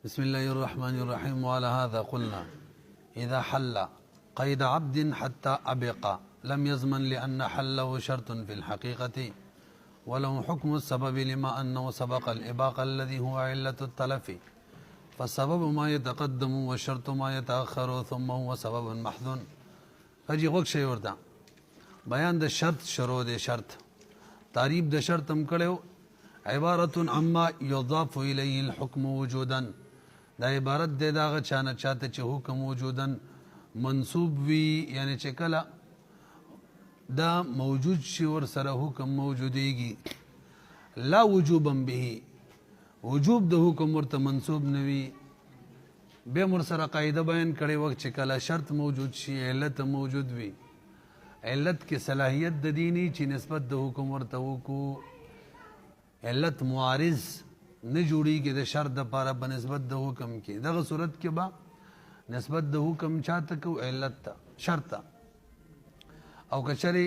بسم الله الرحمن الرحيم. وعلى هذا قلنا إذا حل قيد عبد حتى أبقى لم يزمن لأن حله شرط في الحقيقة وله حكم السبب لما أنه سبق الإباق الذي هو علة التلف فالسبب ما يتقدم والشرط ما يتأخر ثم هو سبب محذون. فجي غوك شي وردا بیان د شرط شروع د شرط تعریف د شرط هم کړو عبارت عما يضاف الیه الحكم وجودا دا عبارت د داغه چانه چاته چې حکم وجودا منصوب وی یعنی چې کله دا موجود شي ور سره حکم موجودیږي لا وجوبا به وجوب د حکم ورته منصوب نوي به مر سره قاعده بیان کړي وخت چې کله شرط موجود شي علت موجود وي علت کې صلاحیت د دینی چې نسبت د حکم ورته وکړو علت معارض نه جوړیږي د شرط لپاره په نسبت د حکم کې دغه صورت کې با نسبت د حکم چاته کو علت ته شرط او کچري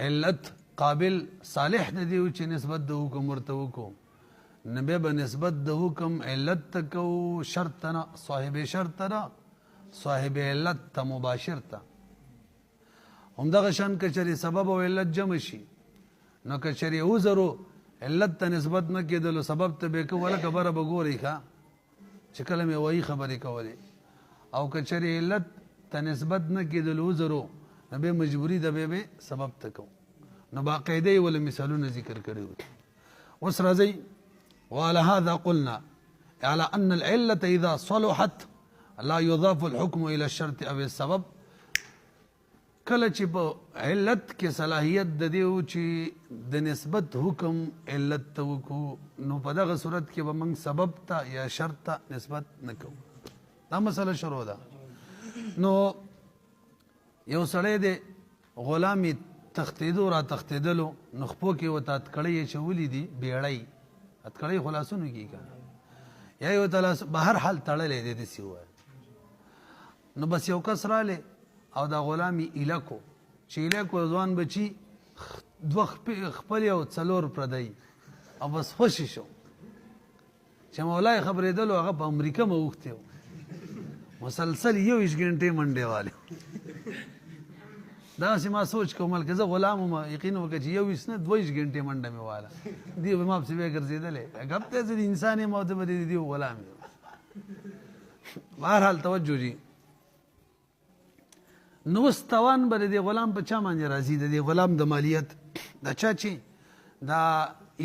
علت قابل صالح د دی چې نسبت د حکم ورته وکړو نبه به نسبت د حکم علت ته کو شرط نه صاحب شرط نه صاحب علت ته مباشر ته همدغه شان کچري سبب او علت جمع شي نو کچري عذرو علت ته نسبت نه کېدل سبب ته به کوله خبره بګوري ښا چې کله مې وایي خبرې کولې او کچري علت ته نسبت نه کېدل عذرو نو به مجبوری د به سبب ته کو نو باقاعده ول مثالونه ذکر کړو اوس راځي وعلى هذا قلنا على ان العله اذا صلحت لا يضاف الحكم الى الشرط او السبب کله چې په علت کې صلاحیت د دیو چې د نسبت حکم علت ته وکړو نو په دغه صورت کې به موږ سبب ته یا شرط ته نسبت نه کوو دا مسله شروع ده نو یو سړی د غلامي تختیدو را تختیدلو نو خپو کې وته اتکړی چې ولې دي بیړی اتکړی خلاصونه کیږي یا یو تعالی بهر حال تړلې دي سی وای نو بس یو کس رااله او دا غلامی الکو چې الکو ځوان بچي دوه خپل یو څلور پردی او بس خوشی شو چې مولای خبرې دلو هغه په امریکا موخته مسلسل یو 20 غنټه منډه والے دا سما سوچ کومل که زه غلام ما یقین وکړ چې یو 20 نه 22 غنټه منډه می والا دی ما په څه ګرځیدلې هغه ته چې انساني موت به دی غلام بهر حال توجه جی نو استوان بر دی غلام په چا باندې راضي دی غلام د مالیت دا چا چې دا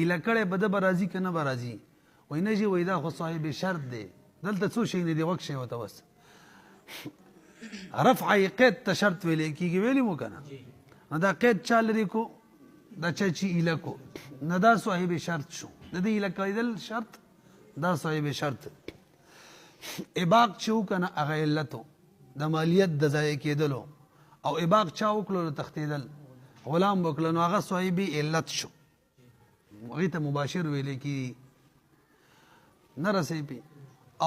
الکړه بده برازي کنه برازي وینه جی وای دا خو صاحب شرط دی دلته څو شي نه دی وک شي وته بس رفع قید ته شرط ویلې کیږي ویلې مو کنه دا قید چا لري کو دا چا چې الکو نه دا صاحب شرط شو د دې الکایدل شرط دا صاحب شرط اباق چو کنه هغه علتو د مالیت د ځای کېدلو او اباق چا وکړو تختیدل غلام وکړو نو هغه صاحبي علت شو هغه ته مباشر ویل کی نه رسې پی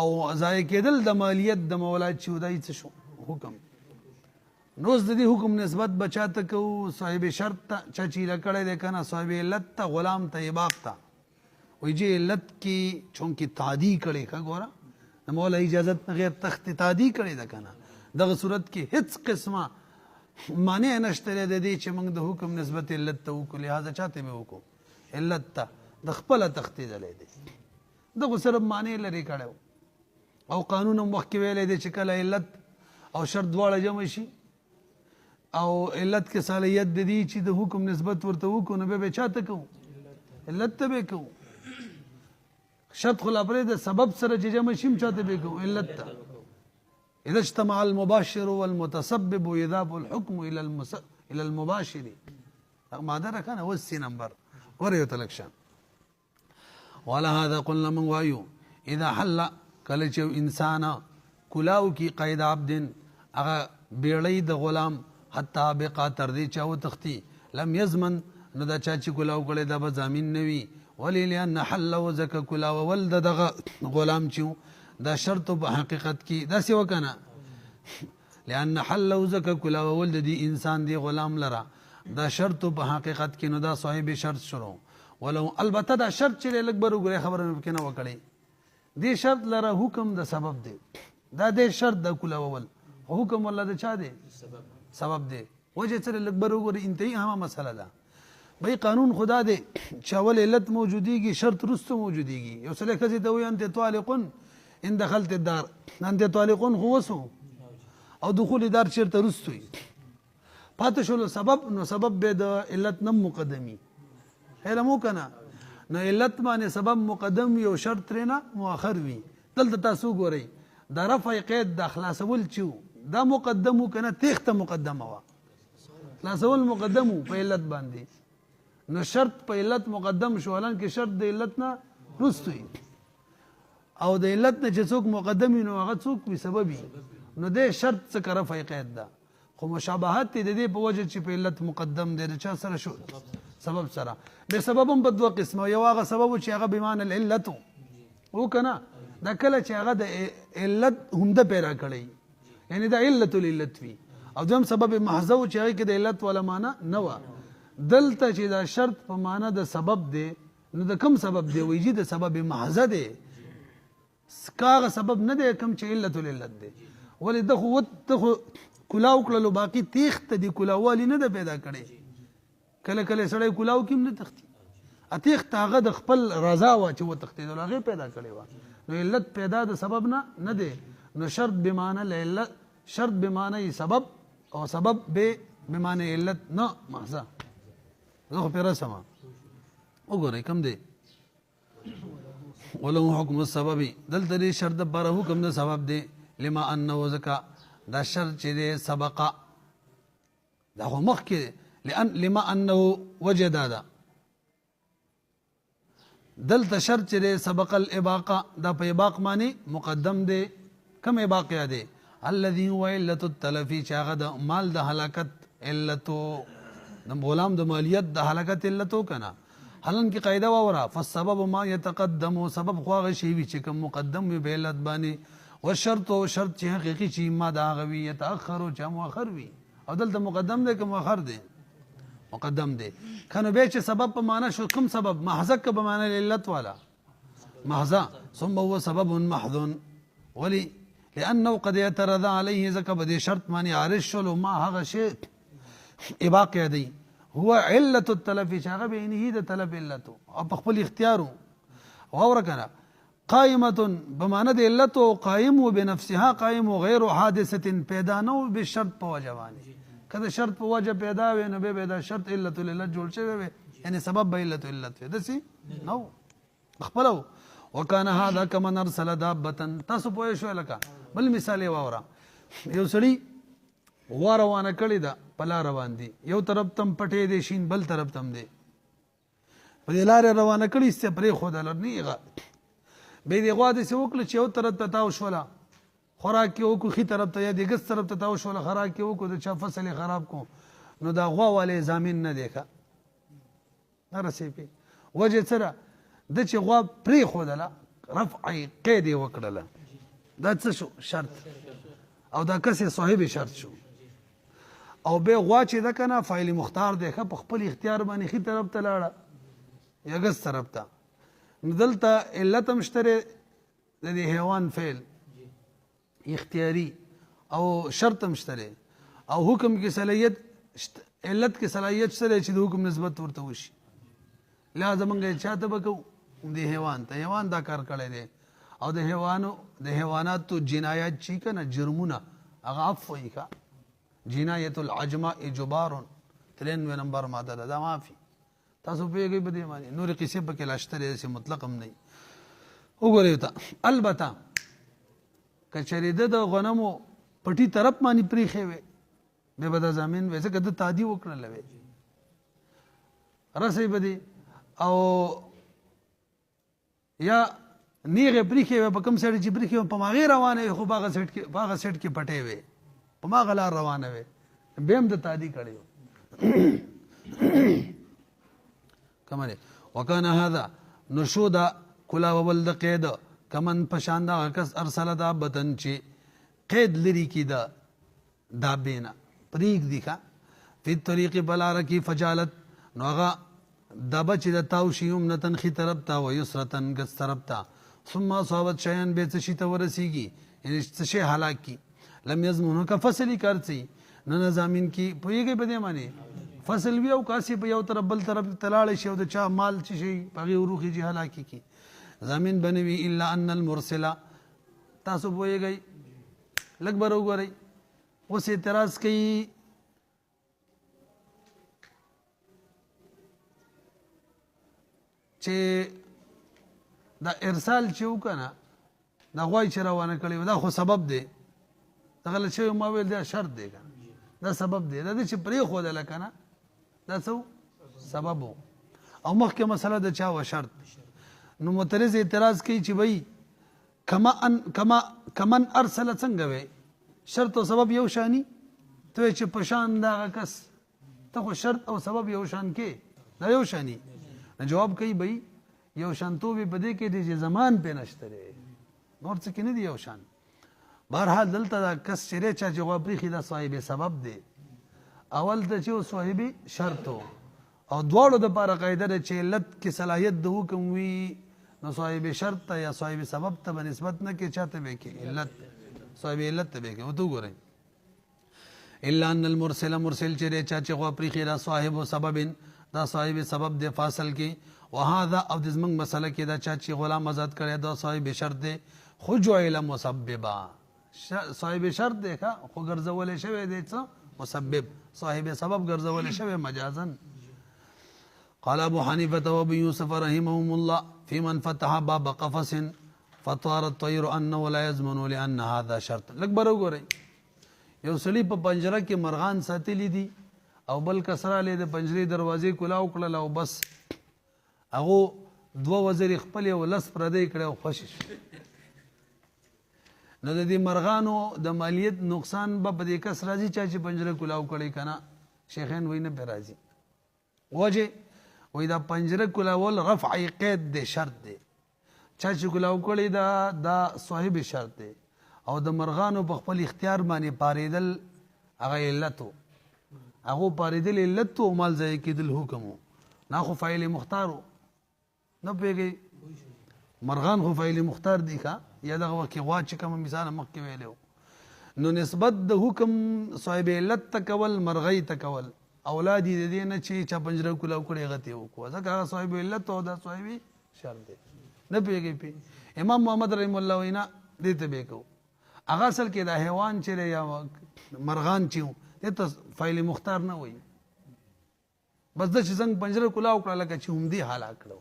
او ځای کېدل د مالیت د مولا چودای څه شو حکم نو د دې حکم نسبت بچاته کو صاحب شرط ته چا چې لکړې ده کنه صاحب علت ته غلام ته اباق ته وی جی علت کی چونکی تعدی کړي ښه د مولا اجازه غیر تخت تعدی کړي ده کنه دغه صورت کې هیڅ قسمه معنی نشته د دې چې موږ د حکم نسبت علت ته وکړو لہذا چاته به وکړو علت ته د خپل تختید لید دغه سره معنی لري کړو او قانون مخکې ویلې د چې کله علت او شرط دواړه جمع شي او علت کې صلاحیت د دې چې د حکم نسبت ورته وکړو نو به چاته کوو علت ته به کوو شرط خلا پرې د سبب سره چې جمع شي چاته به کوو علت ته اذا اجتمع المباشر والمتسبب يذهب الحكم الى المباشر ما درك انا والسي نمبر وريو تلكشان وعلى هذا قلنا من وايو اذا حل كلچ انسان كلاو کی قید عبد اغه بیړی د غلام حتا بقا تر دی چاو تختی لم يزمن نو دا چا چې کلاو کړي دا به زمين نوي ولي لان حل وزك كلاو ولد دغه غلام چو دا شرط په حقیقت کې دا سی وکنه لان حل وزك كلاو ولد دی انسان دی غلام لرا دا شرط په حقیقت کې نو دا صاحب شرط شروع ولو البته دا شرط چې لګ برو غره خبره کې نه وکړي دې شرط لره حکم د سبب دی دا د شرط د کولاول حکم ولا د چا دی سبب دی وجه سره لګبر وګوري انتهي اهمه مسله ده بای قانون خدا دی چې اول علت موجودیږي شرط رستو موجودیږي یو سره کزي ته وي انت طالقون ان دخلت الدار انت طالقون خو وسو او دخول دار چیرته رستوي پاتې شول سبب نو سبب به د علت نم مقدمي هله مو کنه نو علت باندې سبب مقدم یو شرط رنه مؤخر وي دلته تاسو ګورئ دا رفع قید د خلاصول چو دا مقدمو کنه تخته مقدمه وا خلاصول مقدمو په علت باندې نو شرط په علت مقدم شو الان کې شرط د علت نه رستوي او د علت نه چې څوک مقدم نو هغه څوک وي سببي نو د شرط څخه رفع قید ده خو مشابهت د دې په وجه چې په علت مقدم دی د چا سره شو سبب سره به سببم په دوه قسمه یو هغه سبب چې هغه بمعنی العلت او کنه دا کله چې هغه د علت هم د پیدا کړی یعنی د علت العلت وی او دوم سبب محض چې هغه کې د علت ولا معنی نه و دلته چې دا شرط په معنی د سبب دی نو د کوم سبب دی ویجی د سبب محض دی کاغه سبب نه دی کوم چې علت العلت دی ولې دغه کلاو کړلو باقی تیخت دی کلاوالی نه د پیدا کړي کله کله سړی کلاو کیم نه تختی اتیخت هغه د خپل رضا وا چې و تختیدل هغه پیدا کړي و نو علت پیدا د سبب نه دی نو شرط بمعنی العلت شرط بمعنی سبب او سبب بمعنی علت نه محض زه په رسمه وګورئ کوم دی ولو حکم السبب دلته دی شرط پر حکم د سبب دی لما انه زکا دا شرط چې دی سبق دا خو مخکې لما انه وجد دا دلته شرط چې دی سبق الاباقه دا په اباق معنی مقدم دی کوم اباق دی الذي هو علت التلفي چې هغه د مال د هلاکت علتو د غلام د مالیت د هلاکت علتو کنه حالن کی قاعده وورا فالسبب ما يتقدم سبب خو هغه شی چې کوم مقدم وي به علت باندې والشرط شرط چې حقيقي چې ما دا غوي يتاخر او چې مؤخر وي او دلته مقدم دی که مؤخر دی مقدم دی کنه به چې سبب په معنا شو کوم سبب محض په معنا علت والا محض ثم هو سبب محض ولي لانه قد يترضى عليه زکه به شرط معنی عارض شلو ما هغه شی اباق دی هو علت التلف شاغه به نه د طلب علت او په خپل اختیار او ورکنه قائمه بمعنى د علت او قائم بنفسها قائم غیر حادثه پیدا نو به شرط په وجوانی کله شرط په وجه پیدا وي نو به دا شرط علت العلت جوړ شوی یعنی سبب به علت العلت دسی نو خپلو وکانه هذا كما ارسل دابه تاسو پوه شو لکه بل مثال وره یو سړی وروانه کړی دا پلا روان دي یو طرف تم پټې دي شین بل طرف تم دي په لار روانه کړی ست پرې خو دلر نیغه به دی غوا دي سوکل چې یو طرف ته تاو شولا خوراک یو کو خي طرف ته یا د ګس طرف ته تاو شولا خوراک یو کو د چا فصل خراب کو نو دا غوا والے زمين نه دیکھا نرسې په وجه سره د چې غوا پرې خو دلا رفع قید وکړه دا څه شو شرط او دا کسه صاحب شرط شو او به غوا چې دا کنه فایل مختار دی په خپل اختیار باندې خي طرف ته لاړه یا ګس طرف ته دلته علت مشتری د حیوان فعل اختیاری او شرط مشتری او حکم کی صلاحیت علت کی صلاحیت سره چې د حکم نسبت ورته وشي لازم موږ چاته بکو د حیوان ته حیوان دا کار کړی دی او د حیواناتو جنایت چی کنه جرمونه هغه عفو یې کا جنایت العجماء اجبار 93 نمبر ماده دا معافي تاسو پیږي بده معنی نور قصه په کې لاشتره سي مطلق هم نه وګورئ ته البته کچری د غنمو پټي طرف باندې پریخي وي به بد زمين ویسه کده تادي وکړل وي رسې بده او یا نیغه پریخي په کوم سړي چې پریخي په ماغه روانه خو باغ سیټ کې پټي وي په ماغه لار روانه وي بهم د تادي کړي کمره وکانه هذا نشود کلا ولد قید کمن پشاندا کس ارسل دا بدن چې قید لري کی دا بینا طریق دیکھا فی طریق بلار کی فجالت نوغا دبا چې د تاو شیوم نتن خي طرف تا و یسرتن گس طرف تا ثم اصابت شيئا به څه شي ته ورسیږي یعنی څه شي هلاک کی لم یضمنه کا فصل کارڅي نه نظامین کی پویږي په دې معنی فصل وی او کاسي په یو طرف بل طرف تلاړ شي او د چا مال چي شي پغي وروخي جي هلاکی کی زمين بنوي الا ان المرسل تاسو پویږي لګ برو غوري اوس اعتراض کوي چې دا ارسال چې وکنه دا غوای چې روانه کړي دا خو سبب دی دا غل چې ما ویل دا شرط دی دا سبب دی دا چې پرې خو ده لکنه دا څو سبب او مخکې مسله د چا و شرط نو معترض اعتراض کوي چې بھائی کمن ارسل څنګه وي شرط او سبب یو شانی ته چې پشان دا کس ته خو شرط او سبب یو شان کې دا یو شانی جواب کوي بھائی یو شانتو به بده کې دي چې زمان په نشته لري نور څه کې نه دی یو شان بهرحال دلته دا کس چیرې چا جواب لري دا صاحب سبب دی اول ته چې صاحب شرط او دواړو د لپاره قاعده ده چې علت کې صلاحیت د حکم وي نو صاحب شرط یا صاحب سبب ته بنسبت نه کې چاته به کې علت صاحب علت ته به کې وته ګورئ الا ان المرسل مرسل چیرې چا چې غوا پری خیره صاحب سبب دا صاحب سبب د فاصل کې وهذا او د زمنګ مسله کې دا چې غلام آزاد کړي دا صاحب شرط دی خو جو علم مسببا صاحب شرط دی خو ګرځول شوی دی څه مسبب صاحب سبب ګرځول شوی مجازا قال ابو حنيفه وابو يوسف رحمهم الله في من فتح باب قفص فطار الطير انه لا يضمن لان هذا شرط لک برو ګورئ یو سړي په پنجره کې مرغان ساتلی دي او بل کسره له د پنجرې دروازې کولاو کړل او بس هغه دوه وزیر خپل یو لس پردې کړو خوشی نو د دې مرغانو د مالیت نقصان به په دې کس راځي چې پنجره کولاو کړي کنه شیخین وینه په راځي وجه وې دا پنجره کولاول رفع قید دی شرط دی چې کولاو کړي دا صاحب شرط دی او د مرغانو په خپل اختیار باندې پاریدل هغه علتو هغه پاریدل علت او مال ځای کېدل حکم نه خو فاعل مختارو نه پیږي مرغان خو فاعل مختار دي کا یا دغه وکي وا چې کوم مثال مخکې ویلو نو نسبت د حکم صاحب علت تکول مرغی تکول اولاد دې دې نه چې چا پنجره کولاو کړي غته وکړه ځکه صاحب علت او دا صاحب شرط دی نه پیږي پی امام محمد رحم الله وینا دې ته به کو هغه اصل کې دا حیوان چې یا مرغان چې ته فاعل مختار نه وي بس د چې څنګه پنجره کولاو کړه لکه چې هم دې حالا کړو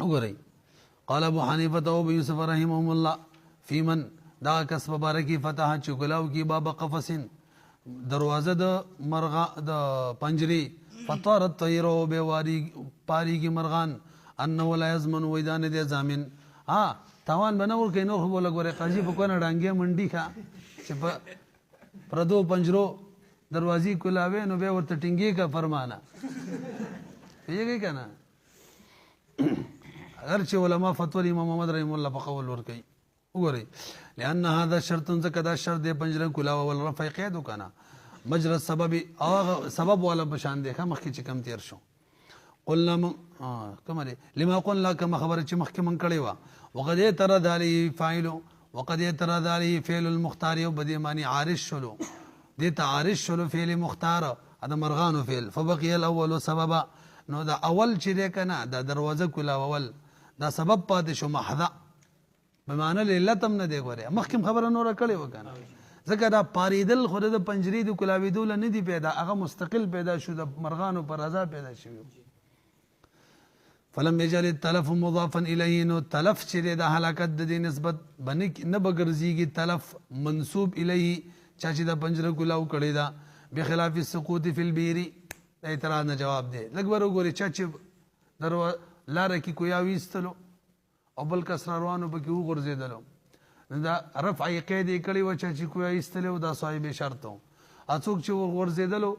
وګورئ قال ابو حنيفه او ابو يوسف رحمهم الله في من دا کس مبارکی فتح چې کولاو کی باب قفص دروازه د مرغا د پنجري فطار الطير بواري پاری کی مرغان انه لا يضمن ويدان دې ضامن تاوان بنور کې نو هو لګوره قاضي په کنه ډانګي منډي کا چې پردو پنجرو دروازې کولاوي نو به ورته ټینګي کا فرمانا پیږي کنه اگر چې علما فتوا امام محمد رحم الله په قول ور کوي وګورئ لأن هذا شرط ذکر شرط د پنجره کولاو ول رفع قید وکنا مجرى السبب او سبب ولا بشان دی مخکې چې کم تیر شو قلنا کمره لما قلنا كما خبر چې مخکې من کړي وا وقد يترد عليه فاعل وقد يترد عليه فعل المختار وبدي معنی عارض شلو دې تعارض شلو فعل مختار دا مرغان فعل فبقي الاول سببا نو دا اول چې کنه دا دروازه کولاول دا سبب پاتې شو محض بمعنی علت هم نه دی غوړي مخکې خبره نور کړي وکنه ځکه دا پاریدل خود د پنجری د کولاویدول نه دی پیدا هغه مستقل پیدا شو د مرغانو پر رضا پیدا شوی فلم يجعل التلف مضافا اليه نو تلف چې د هلاکت د نسبت باندې نه بغرزيږي تلف منسوب الیه چې د پنجره کولاو کړي دا بخلاف السقوط في البير اعتراض نه جواب دی لګ ورو ګوري چې درو لار کې کویا ویستلو او بل کس روانو پکې وګرځیدلو دا رفع قید کړي و چې کویا ویستلو دا صاحب شرط او اڅوک چې وګرځیدلو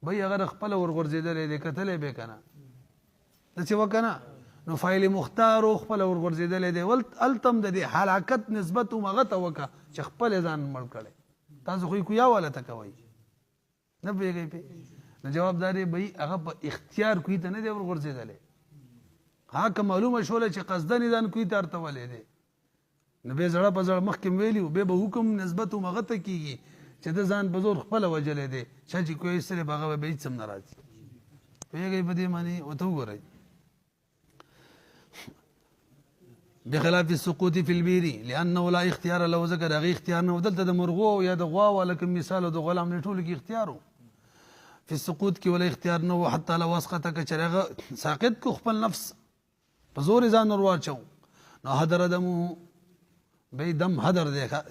به اگر خپل ورغرځیدل دې کتلې به کنه د چې وکنه نو فاعل مختار او خپل ورغرځیدل دې ول التم د هلاکت نسبت مغه ته وکه چې خپل ځان مړ کړي تاسو خو کویا والا تکوي نه پیږي په جوابداري به هغه په اختیار کوي ته نه دی ورغورځیدل ها که معلومه شوله چې قصدن ځان کوی ته ارتولی دی نو بیا زړه په زړه مخکې ویلي بیا به حکم نسبت هغه ته کېږي چې د ځان په زور خپله وجلی دی چا چې کوی ایستلی به هغه به هېڅ هم نه راځي پوهېږئ په دې معنی ورته وګورئ بخلاف السقوط في البير لانه لا اختيار له ذکر هغه اختیار نه دلته د مرغو یا د غوا ولا کوم مثال د غلام نه ټولو کې اختیار في السقوط کې ولا اختیار نه حتی لو وسقط کچرغه ساقط کو خپل نفس په زور ځان ورواچو نو هدر دمو بی دم هدر دیکھا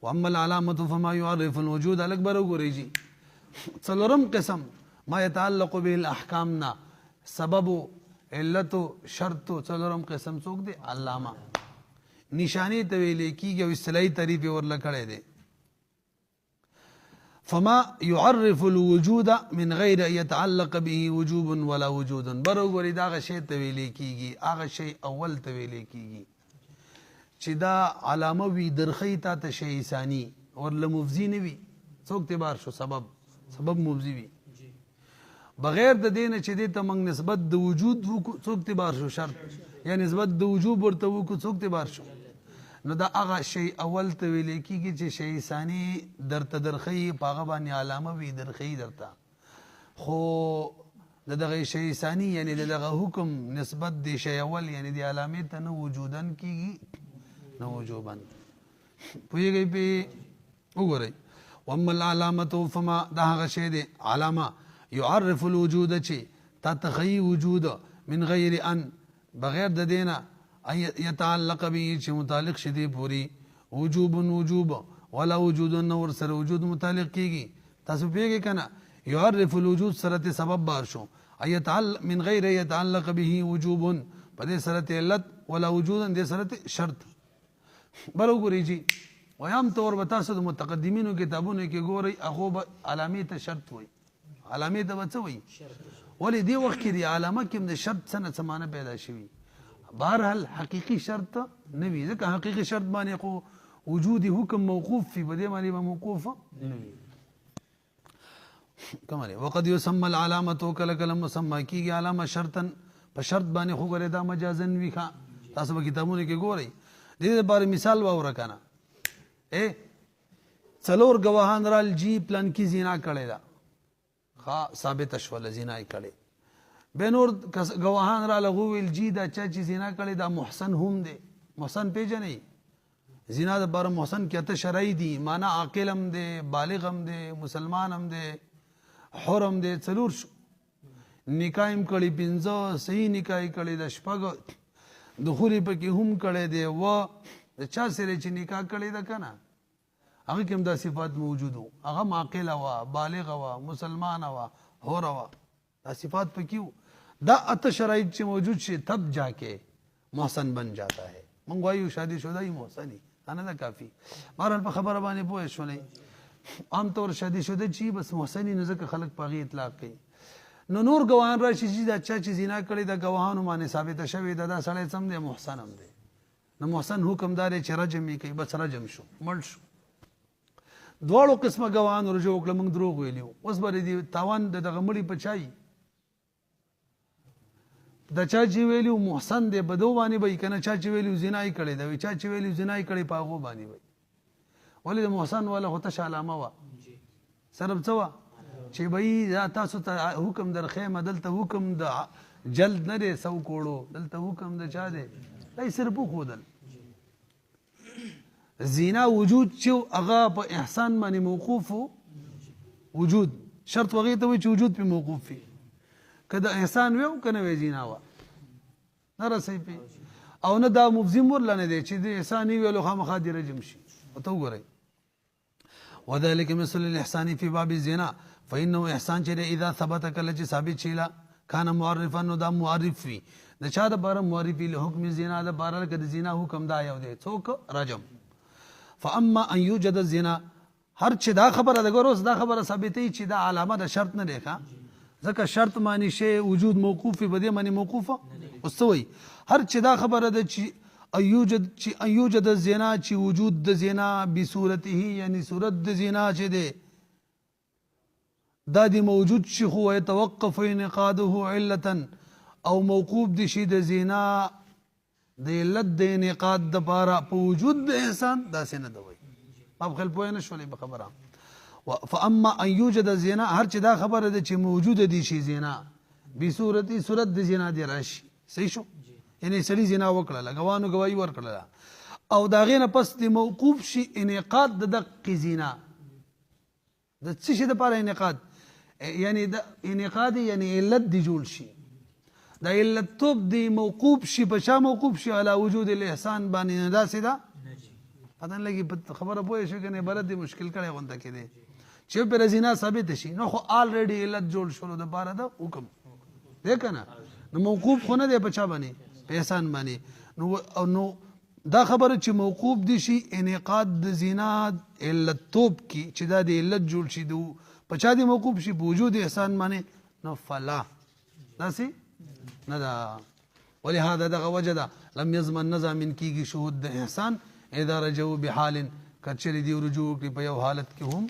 واما العلامه فما يعرف الوجود الاكبر وګورئ څلورم قسم ما يتعلق به الاحکام نا سبب علت شرط څلورم قسم څوک دی علامه نشانی ته ویل کیږي او اصطلاحي تعریف ورل کړی دی فما يعرف الوجود من غير ان يتعلق به وجوب ولا وجود برګوري دا شی ته ویل کیږي هغه شی اول ته ویل کیږي چې دا علامه وی درخی ته شی ثانی ورل مفزی نه وي څوک اعتبار شو سبب مفزی وي بغیر د دین چې دې ته موږ نسبت د وجود څوک اعتبار شو شرط یا نسبت د وجوب ورته وکړو څوک اعتبار شو نو دا هغه شی اول ته ویل کیږي چې شی ثانی درته درخی په هغه باندې علامه وی درخی درته خو دغه شی ثانی یعنی دغه حکم نسبت د شی اول یعنی د علامې ته نه وجودن کیږي نه وجوبن پوهیږئ په وګورئ واما العلامه فما دا هغه شی دی علامه يعرف الوجود چی تا تخی وجود من غیر ان بغیر د دینه يتعلق به چې متعلق شدی پوری وجوب ولا وجود نور سره وجود متعلق کیږي تاسو پیږئ کنه يعرف الوجود سره سبب بار شو يتعلق من غیر يتعلق به وجوب په دې سره علت ولا وجود دې سره شرط بل وګورئ جی ویام طور به تاسو د متقدمینو کتابونو کې ګورئ هغه علامې ته شرط وایي علامه د وڅ وي ولې دی وخت کې دی علامه کې د شرط سره سمانه پیدا شوی بهرحال حقيقي شرط نه وي ځکه حقيقي شرط باندې خو وجودي حکم موقوف فی بده باندې موقوف نه وي کمره وقد يسمى العلامه كل مسمى کیږي علامه شرطا په شرط باندې خو ګره دا مجازن وی ښا تاسو په کتابونو کې ګورئ د دې لپاره مثال واوره کنه څلور گواهان رال جی پلان کی زنا کړی دا ثابت شول زنا کړي به نور گواهان را لغویل جی دا چا چې زنا کړي دا محسن هم دی محسن پیژنې زنا د بار محسن کې ته شرعي دي معنا عاقل هم دی بالغ هم دی مسلمان هم دی حرم دی څلور شو نکاح هم کړي پنځه صحیح نکاح کړي د شپږ دخول په کې هم کړي دی و د چا سره چې نکاح کړي دا کنه هغه کوم دا صفات موجودو هغه عاقل وا بالغ وا مسلمان وا حر وا دا صفات پکیو دا ات شرائط چې موجود شي تب جا کے محسن بن جاتا ہے منگوایو شادی شدہ ہی محسنی انا دا کافی بہرحال په خبره باندې پوه شولې عام طور شادی شدہ چی بس محسنی نه ځکه خلک پاغي اطلاق کوي نو نور گواهان راشي چې دا چا چې زنا کړی دا گواهانو باندې ثابت شوی دا سړی سم دی محسن هم دی نو محسن حکم دار چې رجم یې کوي بس رجم شو مړ شو دواړو قسمه گواهان رجوع وکړه موږ دروغ ویلیو اوس به دې تاوان دغه مړي په چای د چا چې ویلیو محسن دی بدو باندې به کنه چا چې ویلیو زنا یې کړی دا چا چې ویلیو زنا یې کړی په هغه باندې وي ولې د محسن ولا هوته علامه وا سبب څه وا چې به تاسو ته حکم درخې مدلته حکم د جلد نه دی سو کوړو دلته حکم د چا دی دای صرف خودل زنا وجود چې هغه په احسان باندې موقوف وجود شرط وغه ته وي چې وجود په موقوف وي کله احسان وي او کنه وي زنا وا نه رسې په او نه دا مفزم ورلنه دی چې د احسان ویلو خامخا دی رجم شي او ته وګورئ وذلك مثل الاحسان في باب الزنا فانه احسان چې اذا ثبت کله چې ثابت شيلا کان معرفا نو دا معرف وي د چا د بار معرفي له حکم زنا د بار کده زنا حکم دا یو دی څوک رجم فاما ان يوجد الزنا هر چې دا خبره د ګوروس دا خبره ثابتې چې دا علامه د شرط نه دی ځکه شرط معنی شی وجود موقوف به دې معنی موقوفه اوسوي هر چې دا خبره د چې ایوجد الزنا چې وجود د زنا بصورته یعنی صورت د زنا چې دی دا دی موجود شي خو يتوقف انقاده علتا او موقوف دي شي د زنا د علت د انعقاد د پاره په وجود د احسان داسې نه دوي ما خپل پوه نه شولې په خبره فاما ان یوجد زنا هر چې دا خبره ده چې موجوده دي شي زنا بصورت صورت د زنا دی راشي صحیح شو یعنی سړي زنا وکړه غوانو گواہی ورکړه او دا غینه پس د موقوف شي انعقاد د دقیق زنا د څه شي د پاره انعقاد یعنی د انعقاد یعنی علت دی جوړ شي دا علت توب دی موقوف شي په شا موقوف شي علی وجود الاحسان باندې دا سیدا پتن لګي خبره پوه شو کنه بلد دی مشکل کړي غونډه کې دی چې پر زنا ثابت شي نو خو الریډي علت جوړ شول د پاره د حکم ده کنه نو موقوف خو نه دی په چا باندې په احسان باندې نو دا خبره چې موقوف دي شي انعقاد د زنا علت توب کی چې دا د علت جوړ شي دو پچا دی موقوف شي بوجود احسان باندې نو فلا داسي نه دا ولهذا دغه وجدا لم يضمن نظام کیږي شهود د احسان اذا رجو بحال کچری دی رجوع کی په یو حالت کې هم